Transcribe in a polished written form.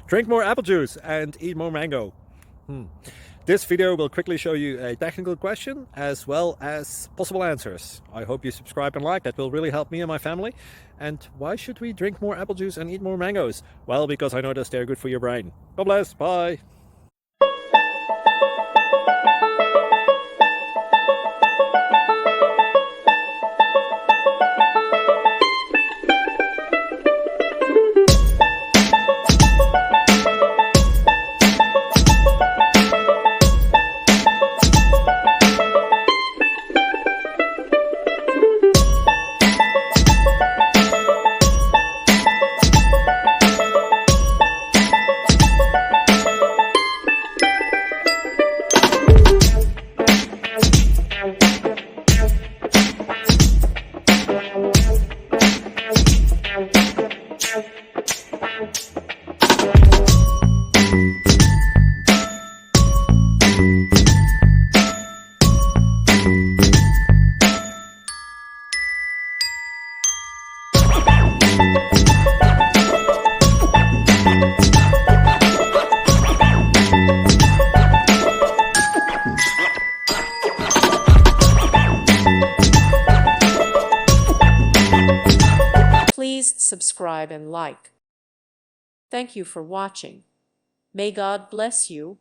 Drink more apple juice and eat more mango. This video will quickly show you a technical question as well as possible answers. I hope you subscribe and like, that will really help me and my family. And why should we drink more apple juice and eat more mangoes? Well, because I noticed they're good for your brain. God bless, bye. Please subscribe and like. Thank you for watching. May God bless you.